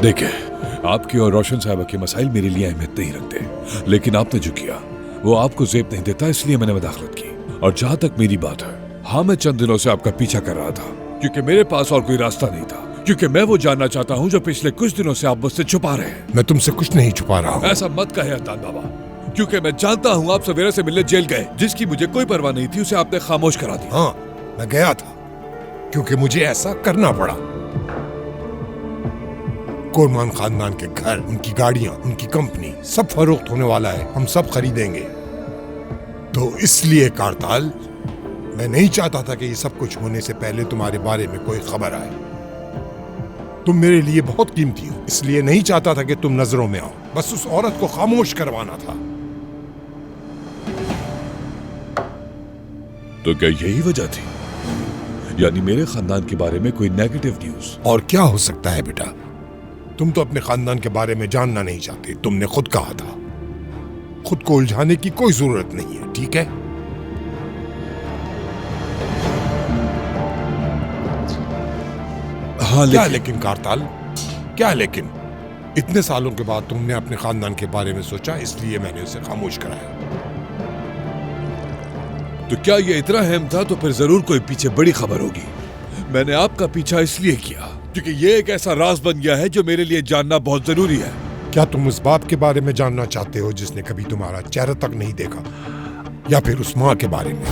देखिए, आपकी और रोशन साहब के मसाइल मेरे लिए अहमियत नहीं रखते, लेकिन आपने जो किया वो आपको जेब नहीं देता, इसलिए मैंने मदाखलत की। और जहां तक मेरी बात है, हाँ, मैं चंद दिनों से आपका पीछा कर रहा था क्योंकि मेरे पास और कोई रास्ता नहीं था, क्योंकि मैं वो जानना चाहता हूँ जो पिछले कुछ दिनों से आप मुझसे छुपा रहे हैं। मैं तुमसे कुछ नहीं छुपा रहा हूँ। ऐसा मत कहे अदनान बाबा, क्योंकि मैं जानता हूँ आप सवेरे से मिलने जेल गए, जिसकी मुझे कोई परवाह नहीं थी, उसे आपने खामोश करा दिया। हाँ, मैं गया था क्योंकि मुझे ऐसा करना पड़ा। कोरमान खानदान के घर, उनकी गाड़ियां, उनकी कंपनी सब फरोख्त होने वाला है, हम सब खरीदेंगे। तो इसलिए कारताल, मैं नहीं चाहता था कि ये सब कुछ होने से पहले तुम्हारे बारे में कोई खबर आए। तुम मेरे लिए बहुत कीमती हो, इसलिए नहीं चाहता था कि तुम नजरों में आओ। बस उस औरत को खामोश करवाना था। तो क्या यही वजह थी? यानी मेरे खानदान के बारे में कोई नेगेटिव न्यूज? और क्या हो सकता है बेटा, तुम तो अपने खानदान के बारे में जानना नहीं चाहते। तुमने खुद कहा था, खुद को उलझाने की कोई जरूरत नहीं है, ठीक है? हाँ, क्या लेकिन कारताल, क्या लेकिन? इतने सालों के बाद तुमने अपने खानदान के बारे में सोचा, इसलिए मैंने उसे खामोश कराया। तो क्या ये इतना अहम था तो फिर जरूर कोई पीछे बड़ी खबर होगी। मैंने आपका पीछा इसलिए किया क्योंकि ये एक ऐसा राज बन गया है जो मेरे लिए जानना बहुत जरूरी है। क्या तुम उस बाप के बारे में जानना चाहते हो जिसने कभी तुम्हारा चेहरा तक नहीं देखा, या फिर उस माँ के बारे में?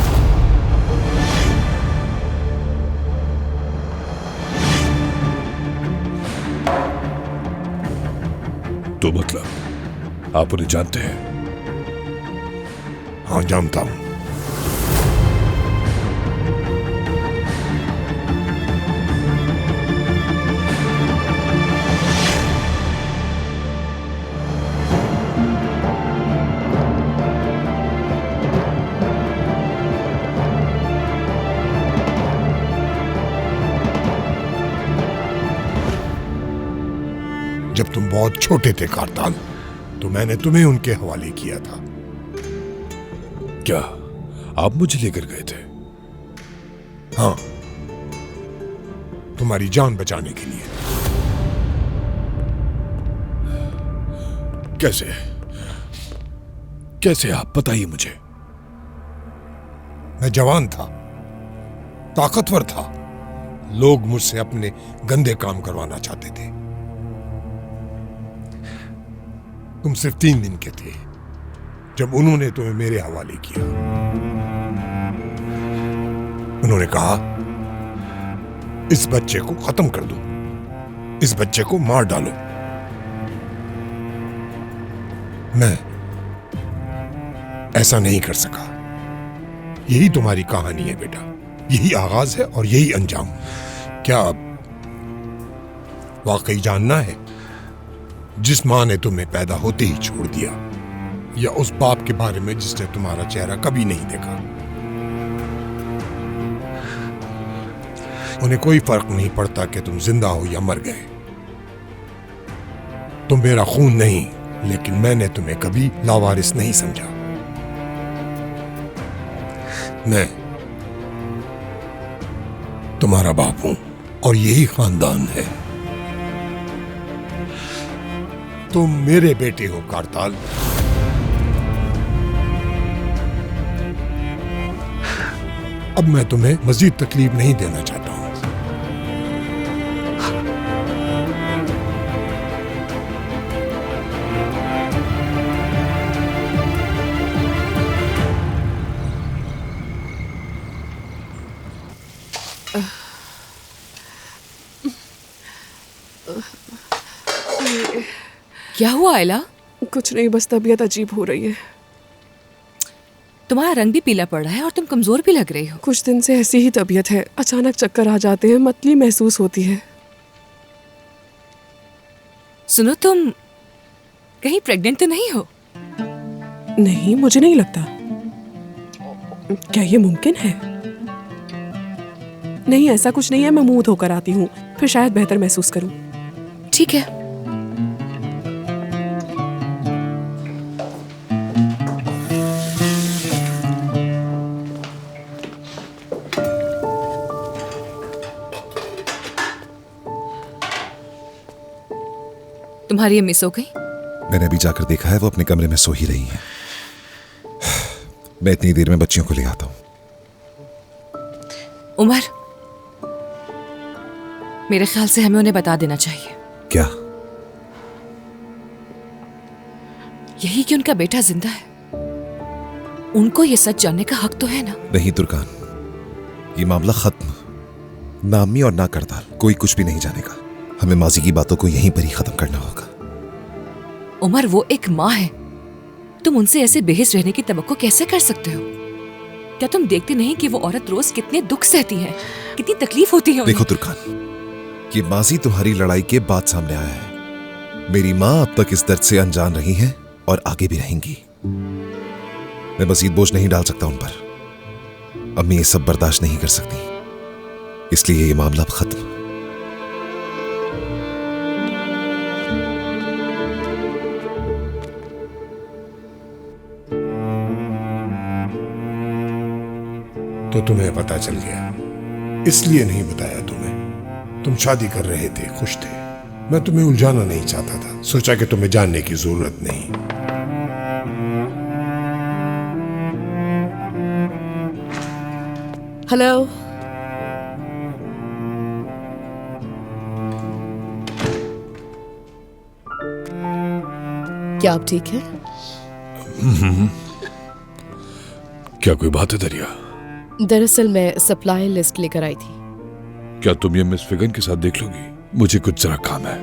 तो मतलब आप उन्हें जानते हैं? हाँ, जानता हूं। जब तुम बहुत छोटे थे कारताल, तो मैंने तुम्हें उनके हवाले किया था। क्या आप मुझे लेकर गए थे? हाँ, तुम्हारी जान बचाने के लिए। कैसे कैसे आप बताइए मुझे। मैं जवान था, ताकतवर था, लोग मुझसे अपने गंदे काम करवाना चाहते थे। तुम सिर्फ 3 दिन के थे जब उन्होंने तुम्हें मेरे हवाले किया। उन्होंने कहा, इस बच्चे को खत्म कर दो, इस बच्चे को मार डालो। मैं ऐसा नहीं कर सका। यही तुम्हारी कहानी है बेटा, यही आगाज है और यही अंजाम। क्या वाकई जानना है, जिस मां ने तुम्हें पैदा होते ही छोड़ दिया, या उस बाप के बारे में जिसने तुम्हारा चेहरा कभी नहीं देखा? उन्हें कोई फर्क नहीं पड़ता कि तुम जिंदा हो या मर गए। तुम मेरा खून नहीं, लेकिन मैंने तुम्हें कभी लावारिस नहीं समझा। मैं तुम्हारा बाप हूं और यही खानदान है। तुम मेरे बेटे हो कारताल। अब मैं तुम्हें मजीद तकलीफ नहीं देना चाहता हूं। क्या हुआ आयला? कुछ नहीं, बस तबीयत अजीब हो रही है। तुम्हारा रंग भी पीला पड़ रहा है और तुम कमजोर भी लग रही हो। कुछ दिन से ऐसी ही तबीयत है, अचानक चक्कर आ जाते हैं, मतली महसूस होती है। सुनो, तुम कहीं प्रेग्नेंट तो नहीं हो? नहीं, मुझे नहीं लगता। क्या ये मुमकिन है? नहीं, ऐसा कुछ नहीं है। मैं मुंह धोकर आती हूँ, फिर शायद बेहतर महसूस करूँ। ठीक है। तुम्हारी ये मिस हो गई? मैंने अभी जाकर देखा है, वो अपने कमरे में सो ही रही हैं। मैं इतनी देर में बच्चियों को ले आता हूं। उमर, मेरे ख्याल से हमें उन्हें बता देना चाहिए। क्या? यही कि उनका बेटा जिंदा है। उनको ये सच जानने का हक तो है ना? नहीं तुर्कान, ये मामला खत्म। ना अम्मी और ना करताल, कोई कुछ भी नहीं जानेगा। हमें माजी की बातों को यहीं पर ही खत्म करना होगा। उमर, वो एक माँ है। तुम उनसे ऐसे बेहिस रहने की तवक्को कैसे कर सकते हो? क्या तुम देखते नहीं कि वो औरत रोज कितने दुख सहती है, कितनी तकलीफ होती है उन्हें? देखो तुर्कान, ये माजी तुम्हारी लड़ाई के बाद सामने आया है। मेरी माँ अब तक इस दर्द से अनजान रही हैं और आगे भी रहेंगी। मैं मजीद बोझ नहीं डाल सकता उन पर। अम्मी ये सब बर्दाश्त नहीं कर सकती, इसलिए ये मामला अब खत्म। तो तुम्हें पता चल गया, इसलिए नहीं बताया तुम्हें। तुम शादी कर रहे थे, खुश थे। मैं तुम्हें उलझाना नहीं चाहता था, सोचा कि तुम्हें जानने की जरूरत नहीं। हेलो। क्या आप ठीक है? क्या कोई बात है दरिया? दरअसल मैं सप्लाई लिस्ट लेकर आई थी। क्या तुम ये मिस फिगन के साथ देख लोगी? मुझे कुछ जरा काम है।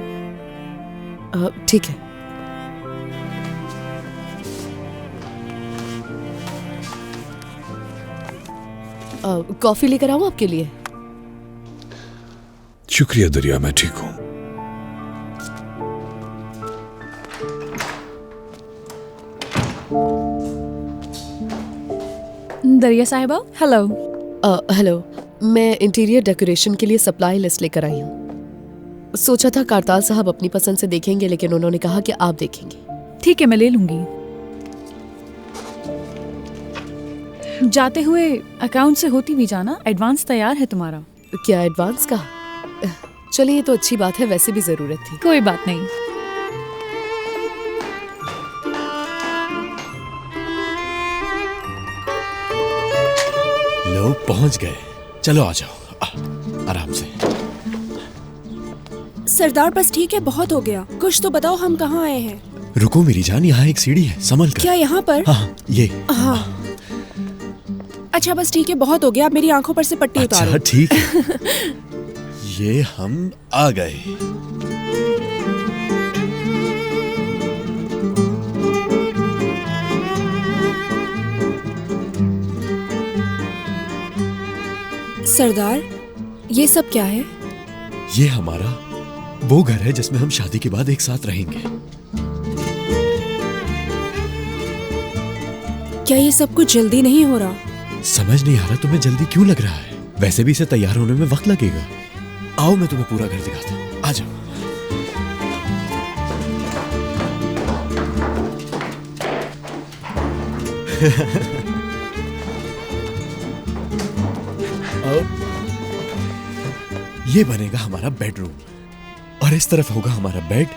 ठीक है। कॉफी लेकर आऊं आपके लिए? शुक्रिया दरिया, मैं ठीक हूं। दरिया साहिबा, हेलो। हेलो, मैं इंटीरियर डेकोरेशन के लिए सप्लाई लिस्ट लेकर आई हूँ। सोचा था कारताल साहब अपनी पसंद से देखेंगे, लेकिन उन्होंने कहा कि आप देखेंगे। ठीक है, मैं ले लूंगी। जाते हुए अकाउंट से होती भी जाना, एडवांस तैयार है तुम्हारा। क्या एडवांस का? चलिए, ये तो अच्छी बात है, वैसे भी जरूरत थी। कोई बात नहीं। लो, पहुंच गए। चलो आ जाओ, आराम से। सरदार बस ठीक है, बहुत हो गया। कुछ तो बताओ, हम कहाँ आए हैं? रुको मेरी जान, यहाँ एक सीढ़ी है, संभल कर। क्या यहाँ पर? हाँ, ये। हाँ। अच्छा बस ठीक है, बहुत हो गया। आप मेरी आंखों पर से पट्टी उतारो। अच्छा ठीक है। ये हम आ गए। सरदार, ये सब क्या है? ये हमारा वो घर है जिसमें हम शादी के बाद एक साथ रहेंगे। क्या ये सब कुछ जल्दी नहीं हो रहा? समझ नहीं आ रहा तुम्हें जल्दी क्यों लग रहा है? वैसे भी इसे तैयार होने में वक्त लगेगा। आओ मैं तुम्हें पूरा घर दिखाता हूँ, आ जाओ। ये बनेगा हमारा बेडरूम और इस तरफ होगा हमारा बेड,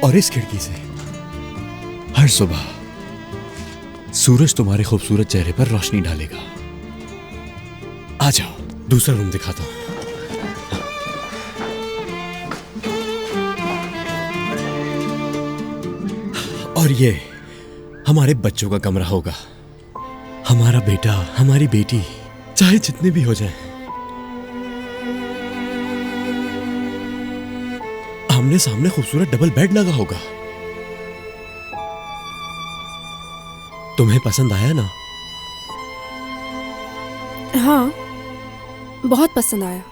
और इस खिड़की से हर सुबह सूरज तुम्हारे खूबसूरत चेहरे पर रोशनी डालेगा। आ जाओ, दूसरा रूम दिखाता हूं। और ये हमारे बच्चों का कमरा होगा। हमारा बेटा, हमारी बेटी, चाहे जितने भी हो जाएं, आमने सामने खूबसूरत डबल बेड लगा होगा। तुम्हें पसंद आया ना? हाँ, बहुत पसंद आया।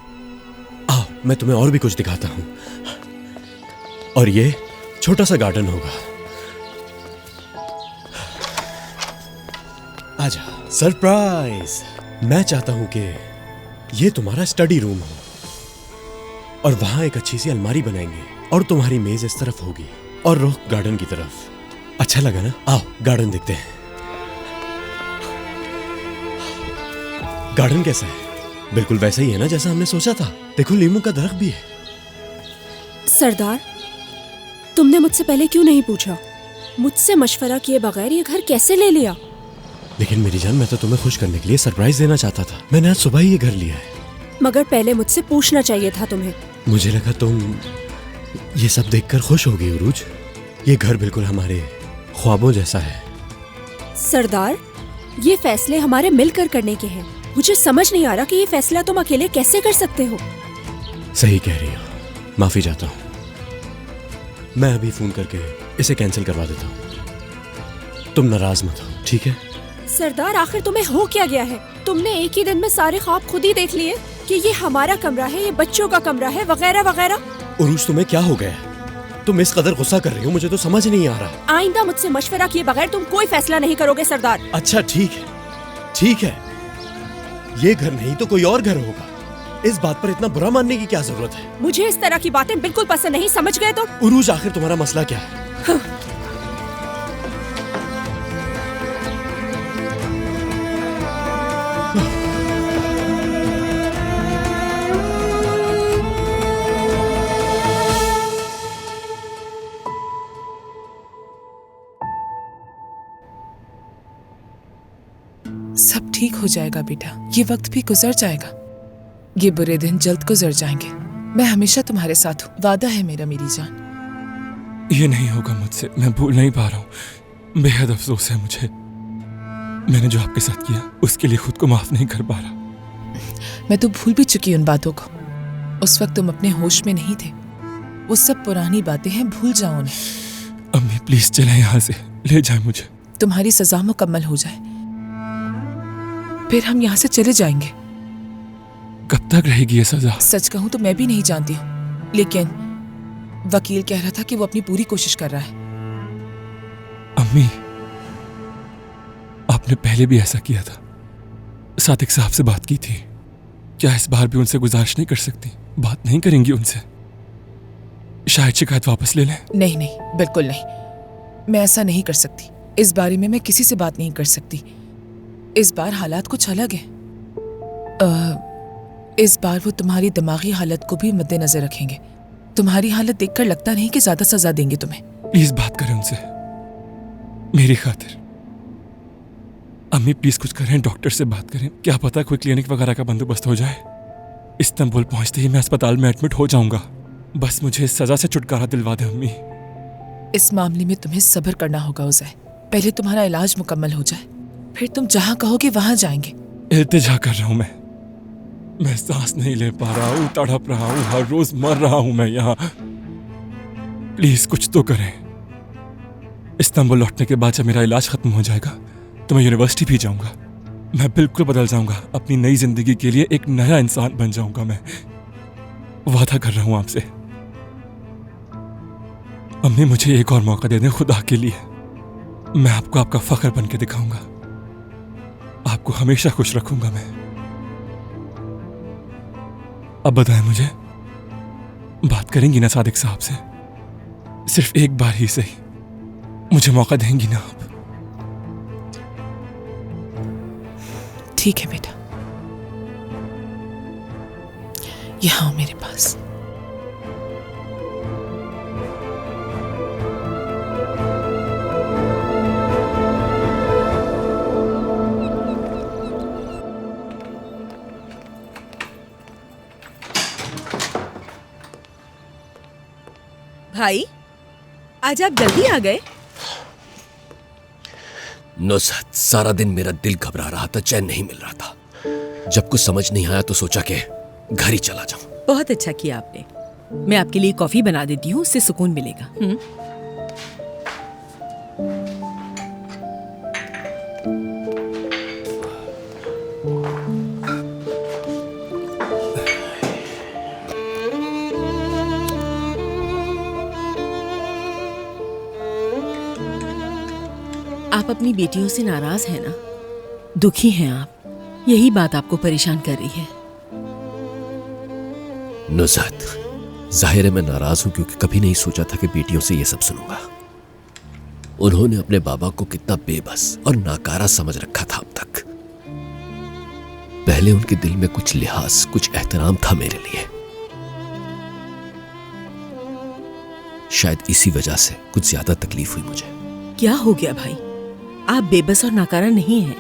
आओ मैं तुम्हें और भी कुछ दिखाता हूं। और ये छोटा सा गार्डन होगा। आजा। सरप्राइज! मैं चाहता हूं कि ये तुम्हारा स्टडी रूम हो, और वहां एक अच्छी सी अलमारी बनाएंगे, और तुम्हारी मेज इस तरफ होगी और रुख गार्डन की तरफ। अच्छा लगा ना? आओ गार्डन देखते हैं। गार्डन कैसा है? बिल्कुल वैसा ही है ना जैसा हमने सोचा था। देखो नींबू का दरख्त भी है। सरदार, तुमने मुझसे पहले क्यों नहीं पूछा? मुझसे मशवरा किए बगैर ये घर कैसे ले लिया? लेकिन मेरी जान, मैं तो तुम्हें खुश करने के लिए सरप्राइज देना चाहता था। मैंने आज सुबह ही ये घर लिया है। मगर पहले मुझसे पूछना चाहिए था तुम्हें। मुझे लगा तुम ये सब देखकर खुश होगी उरूज। ये घर बिल्कुल हमारे ख्वाबों जैसा है। सरदार, ये फैसले हमारे मिलकर करने के हैं। मुझे समझ नहीं आ रहा कि ये फैसला तुम अकेले कैसे कर सकते हो। सही कह रही हो, माफी चाहता हूँ। मैं अभी फोन करके इसे कैंसिल करवा देता हूँ। तुम नाराज मत हो, ठीक है? सरदार, आखिर तुम्हें हो क्या गया है? तुमने एक ही दिन में सारे ख्वाब खुद ही देख लिए कि ये हमारा कमरा है, ये बच्चों का कमरा है, वगैरह वगैरह। उरूज, तुम्हें क्या हो गया है? तुम इस कदर गुस्सा कर रही हो, मुझे तो समझ नहीं आ रहा। आइंदा मुझसे मशवरा किए बगैर तुम कोई फैसला नहीं करोगे सरदार। अच्छा ठीक है, ठीक है। ये घर नहीं तो कोई और घर होगा। इस बात पर इतना बुरा मानने की क्या जरूरत है? मुझे इस तरह की बातें बिल्कुल पसंद नहीं, समझ गए तो? उरूज, आखिर तुम्हारा मसला क्या है? सब ठीक हो जाएगा बेटा, ये वक्त भी गुजर जाएगा। ये बुरे दिन जल्द गुजर जाएंगे। मैं हमेशा तुम्हारे साथ हूँ, वादा है मेरा मेरी जान। ये नहीं होगा मुझसे, मैं भूल नहीं पा रहा हूँ। बेहद अफसोस है मुझे। मैंने जो आपके साथ किया उसके लिए खुद को माफ नहीं कर पा रहा। मैं तो भूल भी चुकी उन बातों को। उस वक्त तुम अपने होश में नहीं थे। वो सब पुरानी बातें हैं, भूल जाओ उन्हें। अम्मी प्लीज चले यहाँ से, ले जाए मुझे। तुम्हारी सजा मुकम्मल हो जाए फिर हम यहाँ से चले जाएंगे। कब तक रहेगी ये सजा? सच कहूँ तो मैं भी नहीं जानती हूँ, लेकिन वकील कह रहा था कि वो अपनी पूरी कोशिश कर रहा है। अम्मी, आपने पहले भी ऐसा किया था। सादिक साहब से बात की थी। क्या इस बार भी उनसे गुजारिश नहीं कर सकती? बात नहीं करेंगी उनसे? शायद शिकायत वापस ले लें। नहीं नहीं, बिल्कुल नहीं। मैं ऐसा नहीं कर सकती। इस बारे में मैं किसी से बात नहीं कर सकती। इस बार हालात कुछ अलग है। इस बार वो तुम्हारी दिमागी हालत को भी मद्देनजर रखेंगे। तुम्हारी हालत देखकर लगता नहीं कि ज्यादा सजा देंगे तुम्हें। प्लीज बात करें उनसे, मेरी खातिर। अम्मी प्लीज कुछ करें, डॉक्टर से बात करें। क्या पता कोई क्लिनिक वगैरह का बंदोबस्त हो जाए। इस्तांबुल पहुंचते ही मैं अस्पताल में एडमिट हो जाऊंगा। बस मुझे इस सजा से छुटकारा दिलवा दे अम्मी। इस मामले में तुम्हें सब्र करना होगा उज़ैर। पहले तुम्हारा इलाज मुकम्मल हो जाए, फिर तुम जहां कहोगे वहां जाएंगे। इल्तिजा कर रहा हूं मैं सांस नहीं ले पा रहा हूँ, तड़प रहा हूँ, हर रोज मर रहा हूं मैं यहाँ। प्लीज कुछ तो करें। इस्तांबुल लौटने के बाद जब मेरा इलाज खत्म हो जाएगा तो मैं यूनिवर्सिटी भी जाऊंगा। मैं बिल्कुल बदल जाऊंगा। अपनी नई जिंदगी के लिए एक नया इंसान बन जाऊंगा। मैं वादा कर रहा हूं आपसे। अम्मी मुझे एक और मौका दे दें खुदा के लिए। मैं आपको आपका फख्र बन के दिखाऊंगा। आपको हमेशा खुश रखूंगा मैं। अब बताएं मुझे, बात करेंगी ना सादिक साहब से? सिर्फ एक बार ही सही, मुझे मौका देंगी ना आप? ठीक है बेटा, यहाँ आओ मेरे पास। भाई, आज आप जल्दी आ गए। नुसरत, सारा दिन मेरा दिल घबरा रहा था, चैन नहीं मिल रहा था। जब कुछ समझ नहीं आया तो सोचा कि घर ही चला जाऊं। बहुत अच्छा किया आपने। मैं आपके लिए कॉफी बना देती हूँ, उससे सुकून मिलेगा। आप अपनी बेटियों से नाराज हैं ना? दुखी हैं आप? यही बात आपको परेशान कर रही है। नुसरत, जाहिर है मैं नाराज हूं क्योंकि कभी नहीं सोचा था कि बेटियों से ये सब सुनूंगा। उन्होंने अपने बाबा को कितना बेबस और नाकारा समझ रखा था अब तक। पहले उनके दिल में कुछ लिहाज, कुछ एहतराम था मेरे लिए। शायद इसी वजह से कुछ ज्यादा तकलीफ हुई मुझे। क्या हो गया भाई? आप बेबस और नाकारा नहीं हैं।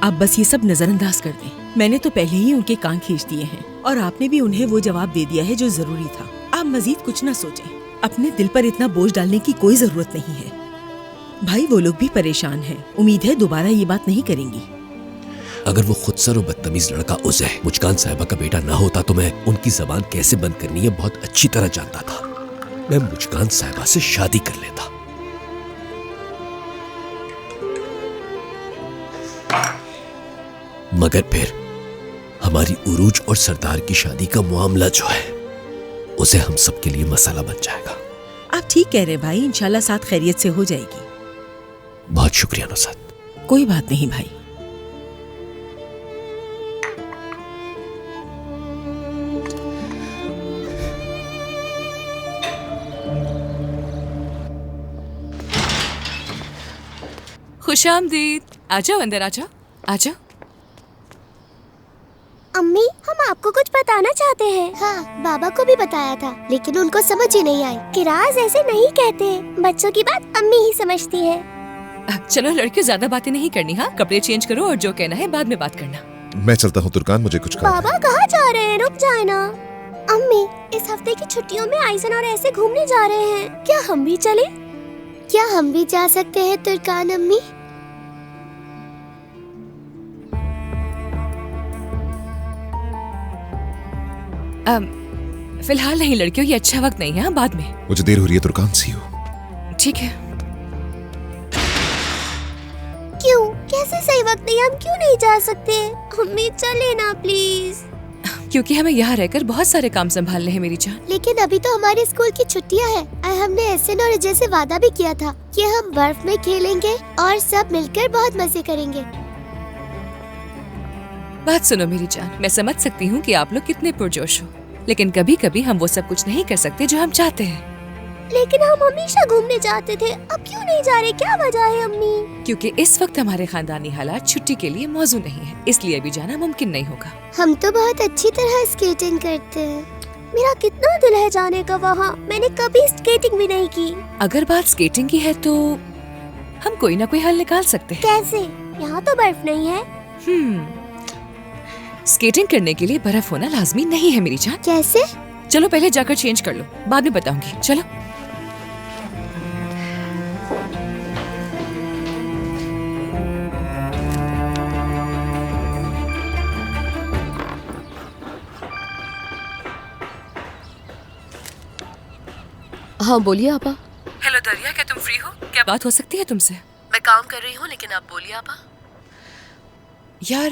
आप बस ये सब नजरअंदाज कर दें। मैंने तो पहले ही उनके कान खींच दिए हैं और आपने भी उन्हें वो जवाब दे दिया है जो जरूरी था। आप मजीद कुछ ना सोचें। अपने दिल पर इतना बोझ डालने की कोई जरूरत नहीं है। भाई वो लोग भी परेशान हैं। उम्मीद है दोबारा ये बात नहीं करेंगी। अगर वो खुदसर और बदतमीज लड़का उज़ै मुस्कान साहिबा का बेटा ना होता तो मैं उनकी जबान कैसे बंद करनी है बहुत अच्छी तरह जानता था। मैं मुस्कान साहिबा से शादी कर लेता। मगर फिर हमारी उरूज और सरदार की शादी का मामला जो है उसे हम सबके लिए मसाला बन जाएगा। आप ठीक कह रहे हैं भाई, इंशाल्लाह साथ खैरियत से हो जाएगी। बहुत शुक्रिया नुसरत। कोई बात नहीं भाई। खुशामदीद। आ जाओ अंदर, आ जाओ, आ जाओ। अम्मी, हम आपको कुछ बताना चाहते हैं। हाँ, बाबा को भी बताया था लेकिन उनको समझ ही नहीं आई कि राज ऐसे नहीं कहते। बच्चों की बात अम्मी ही समझती है। चलो लड़कियों, ज्यादा बातें नहीं करनी। हाँ, कपड़े चेंज करो और जो कहना है बाद में बात करना। मैं चलता हूँ तुर्कान, मुझे कुछ काम है। बाबा कहाँ जा रहे हैं? रुक जाए ना। अम्मी, इस हफ्ते की छुट्टियों में आइसन और ऐसे घूमने जा रहे हैं। क्या हम भी चले? क्या हम भी जा सकते हैं तुर्कान अम्मी? फिलहाल नहीं लड़कियों, ये अच्छा वक्त नहीं है। बाद में। मुझे देर हो रही है तुर्कान, सी हो। ठीक है। क्यों? कैसे सही वक्त नहीं? हम क्यों नहीं जा सकते? अम्मी चले ना प्लीज। क्योंकि हमें यहाँ रहकर बहुत सारे काम संभालने हैं मेरी जान। लेकिन अभी तो हमारे स्कूल की छुट्टियाँ हैं और हमने एहसन और अजय से वादा भी किया था कि हम बर्फ में खेलेंगे और सब मिलकर बहुत मजे करेंगे। बात सुनो मेरी जान, मैं समझ सकती हूँ कि आप लोग कितने पुरजोश हो, लेकिन कभी कभी हम वो सब कुछ नहीं कर सकते जो हम चाहते हैं। लेकिन हम हमेशा घूमने जाते थे, अब क्यों नहीं जा रहे? क्या वजह है अम्मी? क्योंकि इस वक्त हमारे खानदानी हालात छुट्टी के लिए मौजूद नहीं है, इसलिए अभी जाना मुमकिन नहीं होगा। हम तो बहुत अच्छी तरह स्केटिंग करते हैं। मेरा कितना दिल है जाने का वहाँ। मैंने कभी स्केटिंग भी नहीं की। अगर बात स्केटिंग की है तो हम कोई ना कोई हल निकाल सकते हैं। कैसे? यहाँ तो बर्फ नहीं है। स्केटिंग करने के लिए बर्फ होना लाजमी नहीं है मेरी जान। कैसे? चलो पहले जाकर चेंज कर लो, बाद में बताऊंगी। चलो। हाँ बोलिए आपा। हेलो दरिया, क्या तुम फ्री हो? क्या बात हो सकती है तुमसे? मैं काम कर रही हूँ लेकिन आप बोलिए आपा। यार,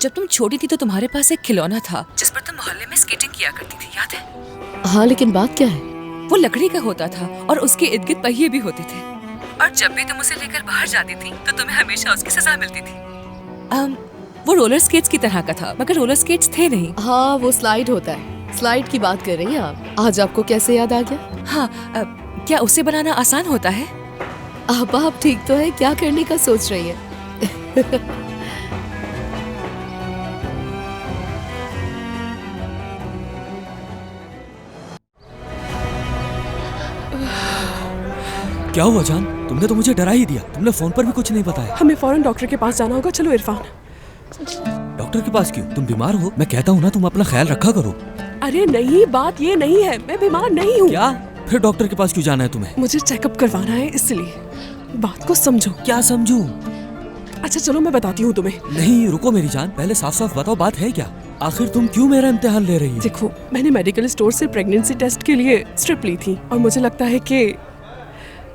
जब तुम छोटी थी तो तुम्हारे पास एक खिलौना था जिस पर तुम मोहल्ले में स्केटिंग किया करती थी, याद है? हाँ, लेकिन बात क्या है? वो लकड़ी का होता था और उसके इर्द गिर्द पहिए भी होते थे, और जब भी तुम उसे लेकर बाहर जाती थी तो तुम्हें हमेशा उसकी सजा मिलती थी। वो रोलर स्केट्स की तरह का था, मगर रोलर स्केट्स थे नहीं। हाँ, वो स्लाइड होता है। स्लाइड की बात कर रही हैं आप। आज आपको कैसे याद आ गया? हाँ, क्या उसे बनाना आसान होता है? आप ठीक तो है? क्या करने का सोच रही है? क्या हुआ जान? तुमने तो मुझे डरा ही दिया। तुमने फोन पर भी कुछ नहीं बताया। हमें फौरन डॉक्टर के पास जाना होगा। चलो इरफान। डॉक्टर के पास क्यों? तुम बीमार हो? मैं कहता हूँ ना तुम अपना ख्याल रखा करो। अरे नहीं, बात ये नहीं है। मैं बीमार नहीं हूँ। क्या? फिर डॉक्टर के पास क्यों जाना है तुम्हें? मुझे चेकअप करवाना है, इसलिए। बात को समझो। क्या समझूं? अच्छा चलो मैं बताती हूँ तुम्हें। नहीं रुको मेरी जान, पहले साफ साफ बताओ बात है क्या? आखिर तुम क्यों मेरा इम्तिहान ले रही हो? देखो, मैंने मेडिकल स्टोर से प्रेगनेंसी टेस्ट के लिए स्ट्रिप ली थी और मुझे लगता है कि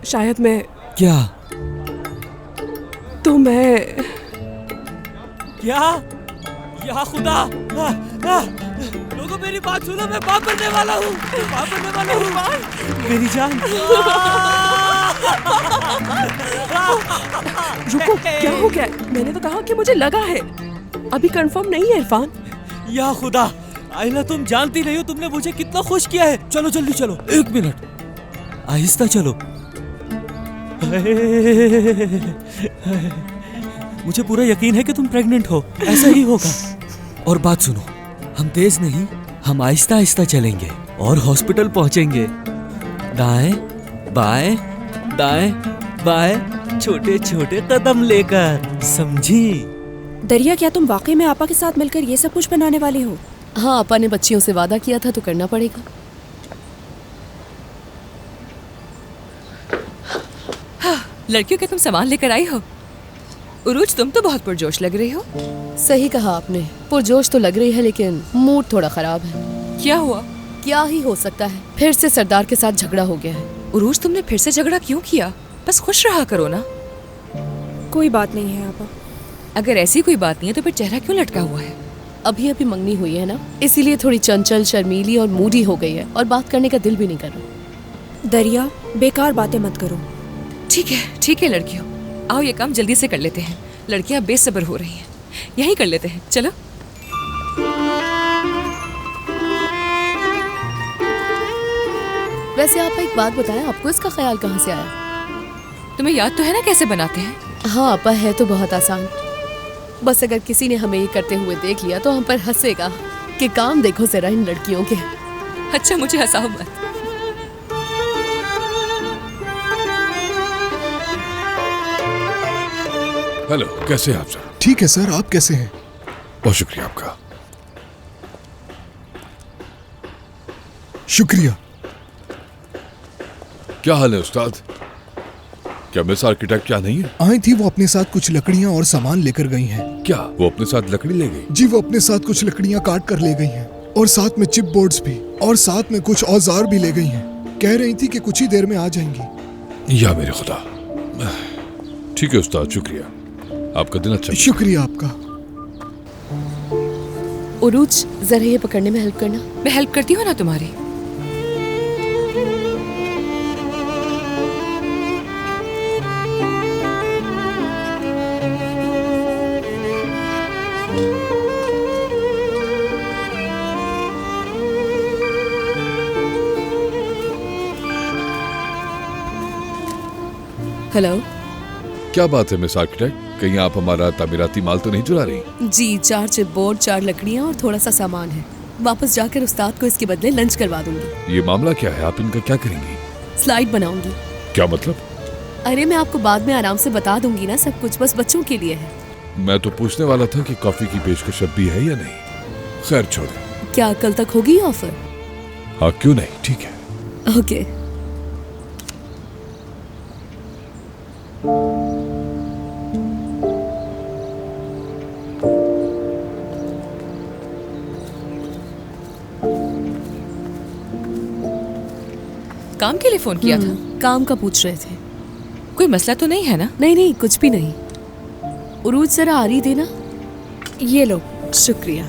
शायद मैं। क्या? तो मैं क्या? या खुदा! लोगों मेरी बात सुनो, मैं बाप बनने वाला हूँ। बाप बनने वाला हूँ मेरी जान। रुको, क्या हो गया? मैंने तो कहा कि मुझे लगा है, अभी कंफर्म नहीं है इरफान। या खुदा, आइला तुम जानती नहीं हो तुमने मुझे कितना खुश किया है। चलो जल्दी चलो। 1 मिनट, आहिस्ता चलो। मुझे पूरा यकीन है कि तुम प्रेग्नेंट हो, ऐसा ही होगा। और बात सुनो, हम तेज नहीं, हम आहिस्ता आहिस्ता चलेंगे और हॉस्पिटल पहुंचेंगे। दाएं बाएं दाएं बाएं छोटे छोटे कदम लेकर, समझी? दरिया, क्या तुम वाकई में आपा के साथ मिलकर ये सब कुछ बनाने वाली हो? हाँ, आपा ने बच्चियों से वादा किया था तो करना पड़ेगा। हाँ, लड़कियों के तुम सामान लेकर आई हो। उरूज, तुम तो बहुत पुरजोश लग रही हो। सही कहा आपने, पुरजोश तो लग रही है लेकिन मूड थोड़ा खराब है। क्या हुआ? क्या ही हो सकता है, फिर से सरदार के साथ झगड़ा हो गया है। उरूज, तुमने फिर से झगड़ा क्यों किया? बस खुश रहा करो ना। कोई बात नहीं है आपा। अगर ऐसी कोई बात नहीं है तो फिर चेहरा क्यों लटका हुआ है? अभी अभी मंगनी हुई है ना, इसीलिए थोड़ी चंचल, शर्मीली और मूडी हो गई है और बात करने का दिल भी नहीं कर रहा। दरिया, बेकार बातें मत करो। ठीक है लड़कियों, आओ ये काम जल्दी से कर लेते हैं। लड़कियां बेसब्र हो रही हैं, यही कर लेते हैं, चलो। वैसे आप एक बात बताएं, आपको इसका ख्याल कहाँ से आया? तुम्हें याद तो है ना कैसे बनाते हैं? हाँ आपा, है तो बहुत आसान। बस अगर किसी ने हमें ये करते हुए देख लिया तो हम पर हंसेगा कि काम देखो जरा इन लड़कियों के। अच्छा, मुझे हंसाओ मत। हेलो, कैसे हैं आप सर? ठीक है सर, आप कैसे हैं? बहुत शुक्रिया आपका। शुक्रिया। क्या हाल है उस्ताद? क्या मिस आर्किटेक्ट यहाँ नहीं है? आई थी, वो अपने साथ कुछ लकड़ियाँ और सामान लेकर गई हैं। क्या वो अपने साथ लकड़ी ले गई? जी, वो अपने साथ कुछ लकड़ियाँ काट कर ले गई हैं और साथ में चिप बोर्ड्स भी, और साथ में कुछ औजार भी ले गई हैं। कह रही थी कि कुछ ही देर में आ जाएंगी। या मेरे खुदा। ठीक है उस्ताद, शुक्रिया। आपका दिन अच्छा। शुक्रिया आपका। उरूज, जरा ये पकड़ने में हेल्प करना। मैं हेल्प करती हूँ ना तुम्हारी। हेलो। क्या बात है मिस आर्किटेक्ट, कहीं आप हमारा तामीराती माल तो नहीं चुरा रही? जी, 4 चिप बोर्ड, 4 लकड़ियाँ और थोड़ा सा सामान है। वापस जाकर उस्ताद को इसके बदले लंच करवा दूंगी। ये मामला क्या है? आप इनका क्या करेंगी? स्लाइड बनाऊंगी। क्या मतलब? अरे मैं आपको बाद में आराम से बता दूंगी ना, सब कुछ बस बच्चों के लिए है। मैं तो पूछने वाला था कि कॉफी की पेशकश अब भी है या नहीं। खैर छोड़े। क्या कल तक होगी ऑफर? हाँ, क्यों नहीं, ठीक है। ओके। काम के लिए फोन किया था? काम का पूछ रहे थे। कोई मसला तो नहीं है ना? नहीं, कुछ भी नहीं। उरूज, जरा आरी देना। ये लो। शुक्रिया।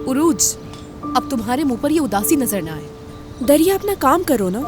उरूज, अब तुम्हारे मुंह पर ये उदासी नजर ना आए। दरिया, अपना काम करो ना।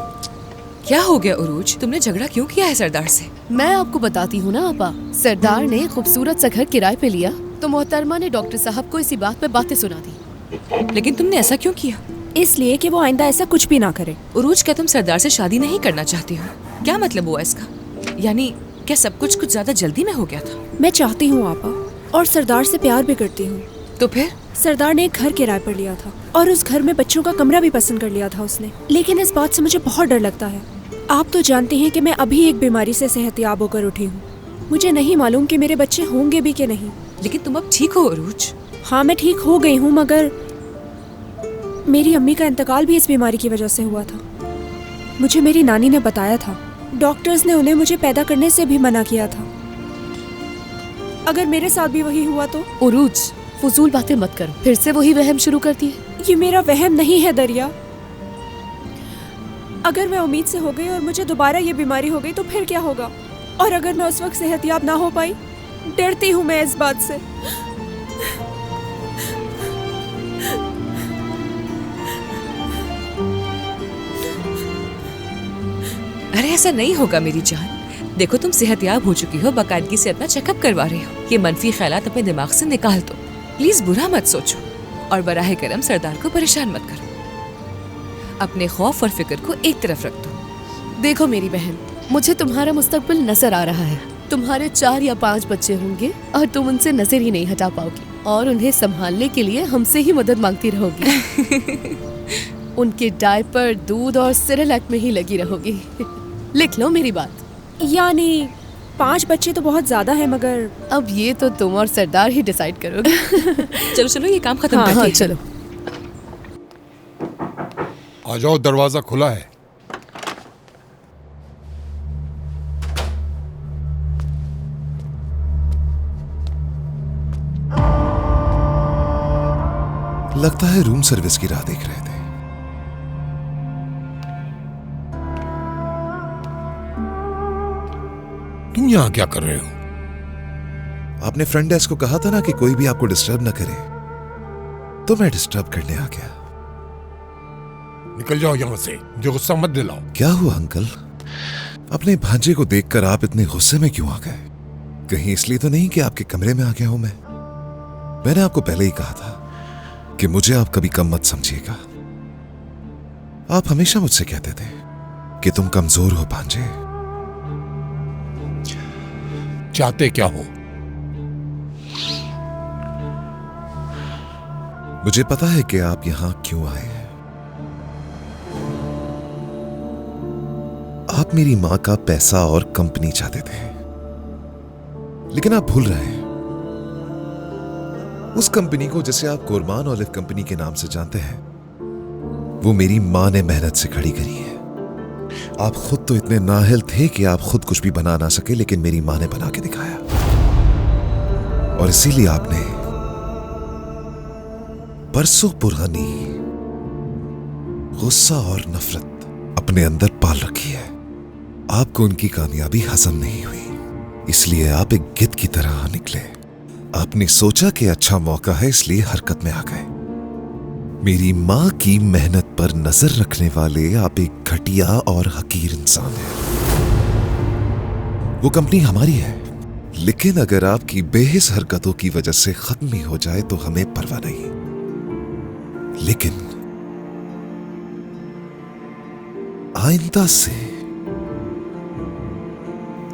क्या हो गया उरूज, तुमने झगड़ा क्यों किया है सरदार से? मैं आपको बताती हूँ ना आपा। सरदार ने खूबसूरत सा घर किराए पे लिया तो मोहतरमा ने डॉक्टर साहब को इसी बात पे बातें सुना दी। लेकिन तुमने ऐसा क्यों किया? इसलिए कि वो आइंदा ऐसा कुछ भी ना करे। उरूज, क्या तुम सरदार से शादी नहीं करना चाहती हो? क्या मतलब हुआ इसका? यानी क्या सब कुछ ज्यादा जल्दी में हो गया था? मैं चाहती हूँ आपा, और सरदार से प्यार भी करती हूँ। तो फिर? सरदार ने एक घर किराए पर लिया था और उस घर में बच्चों का कमरा भी पसंद कर लिया था उसने। लेकिन इस बात से मुझे बहुत डर लगता है। आप तो जानते हैं कि मैं अभी एक बीमारी से सेहतयाब होकर उठी हूँ। मुझे नहीं मालूम कि मेरे बच्चे होंगे भी कि नहीं। लेकिन तुम अब ठीक हो उरूज? हाँ, मैं ठीक हो गई हूँ, मगर मेरी अम्मी का इंतकाल भी इस बीमारी की वजह से हुआ था। मुझे मेरी नानी ने बताया था। डॉक्टर्स ने उन्हें मुझे पैदा करने से भी मना किया था। अगर मेरे साथ भी वही हुआ तो? उरूज, फजूल बातें मत करो, फिर से वही वहम शुरू करती है। ये मेरा वहम नहीं है दरिया। अगर मैं उम्मीद से हो गई और मुझे दोबारा ये बीमारी हो गई तो फिर क्या होगा? और अगर मैं उस वक्त सेहतयाब ना हो पाई? डरती हूँ मैं इस बात से। अरे ऐसा नहीं होगा मेरी जान। देखो, तुम सेहतयाब हो चुकी हो, बाकायदगी से अपना चेकअप करवा रही हो। ये मनफी ख्यालात अपने दिमाग से निकाल दो। प्लीज बुरा मत सोचो और बराह करम सरदार को परेशान मत करो। अपने खौफ और फिक्र को एक तरफ रख दो। देखो मेरी बहन, मुझे तुम्हारा मुस्तकबिल नजर आ रहा है। तुम्हारे 4 या 5 बच्चे होंगे और तुम उनसे नजर ही नहीं हटा पाओगी और उन्हें संभालने के लिए हमसे ही मदद मांगती रहोगी। उनके डायपर, दूध और सेरेलैक में ही लगी रहोगी। लिख लो मेरी बात। यानी 5 बच्चे तो बहुत ज्यादा है, मगर अब ये तो तुम और सरदार ही डिसाइड करोगे। चलो चलो ये काम खत्म हाँ, करते हाँ, हैं। चलो। आ जाओ, दरवाजा खुला है। लगता है रूम सर्विस की राह देख रहे थे। तुम यहाँ क्या कर रहे हो? आपने फ्रंट डेस्क को कहा था ना कि कोई भी आपको डिस्टर्ब ना करे, तो मैं डिस्टर्ब करने आ गया। निकल जाओ यहाँ से, मुझे गुस्सा मत दिलाओ। क्या हुआ अंकल? अपने भांजे को देखकर आप इतने गुस्से में क्यों आ गए? कहीं इसलिए तो नहीं कि आपके कमरे में आ गया हूं मैं? मैंने आपको पहले ही कहा था कि मुझे आप कभी कम मत समझिएगा। आप हमेशा मुझसे कहते थे कि तुम कमजोर हो भांजे। चाहते क्या हो? मुझे पता है कि आप यहां क्यों आए हैं। आप मेरी मां का पैसा और कंपनी चाहते थे, लेकिन आप भूल रहे हैं उस कंपनी को जिसे आप कुरबान ऑलिव कंपनी के नाम से जानते हैं। वो मेरी मां ने मेहनत से खड़ी करी है। आप खुद तो इतने नाअहल थे कि आप खुद कुछ भी बना ना सके, लेकिन मेरी मां ने बना के दिखाया, और इसीलिए आपने बरसों पुरानी गुस्सा और नफरत अपने अंदर पाल रखी है। आपको उनकी कामयाबी हजम नहीं हुई, इसलिए आप एक गिद्ध की तरह निकले। आपने सोचा कि अच्छा मौका है, इसलिए हरकत में आ गए। मेरी मां की मेहनत पर नजर रखने वाले आप एक घटिया और हकीर इंसान हैं। वो कंपनी हमारी है, लेकिन अगर आपकी बेहिस हरकतों की वजह से खत्म ही हो जाए तो हमें परवाह नहीं। लेकिन आइंदा से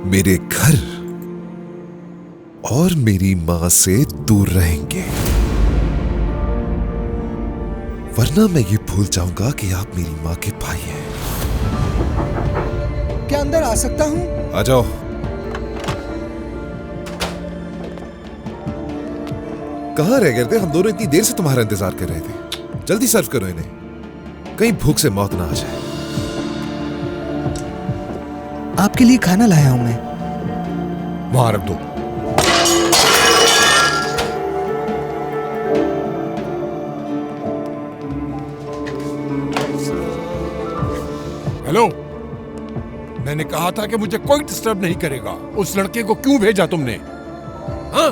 मेरे घर और मेरी मां से दूर रहेंगे, वरना मैं ये भूल जाऊंगा कि आप मेरी मां के भाई हैं। क्या अंदर आ सकता हूं? आ जाओ। कहां रह गए थे? हम दोनों इतनी देर से तुम्हारा इंतजार कर रहे थे। जल्दी सर्व करो इन्हें, कहीं भूख से मौत ना आ जाए। आपके लिए खाना लाया हूं मैं। वहां रख दो। हेलो, मैंने कहा था कि मुझे कोई डिस्टर्ब नहीं करेगा। उस लड़के को क्यों भेजा तुमने? हाँ?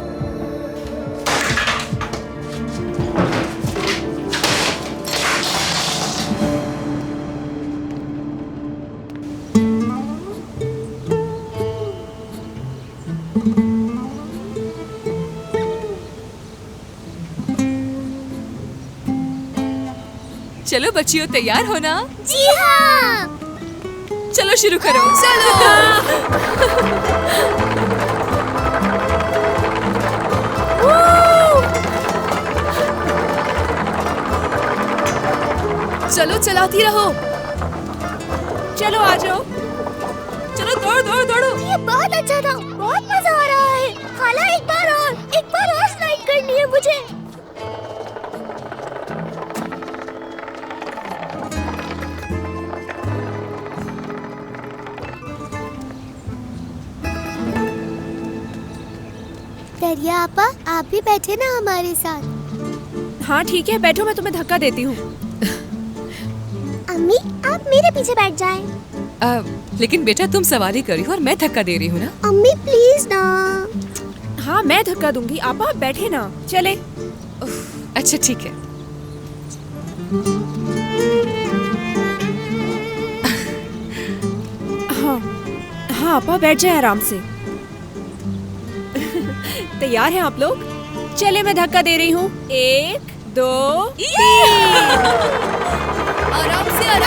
चलो बच्चियों, तैयार हो ना? जी हाँ। चलो शुरू करो। चलो। चलो, चलाती रहो। चलो आ जाओ। चलो दौड़ दौड़ दौड़ो। ये बहुत अच्छा था, बहुत मजा आ रहा है। खाला एक बार और स्लाइड करनी है मुझे। दरिया आपा, आप भी बैठे ना हमारे साथ। हाँ ठीक है, बैठो, मैं तुम्हें धक्का देती हूँ। अम्मी, आप मेरे पीछे बैठ जाएं। लेकिन बेटा तुम सवारी करी हो और मैं धक्का दे रही हूँ ना। अम्मी प्लीज ना। हाँ मैं धक्का दूंगी, आपा बैठे ना। चले। अच्छा ठीक है। हाँ हाँ आपा बैठ जाए आराम से। तैयार हैं आप लोग? चले, मैं धक्का दे रही हूँ। 1 2 3। आराम से, आराम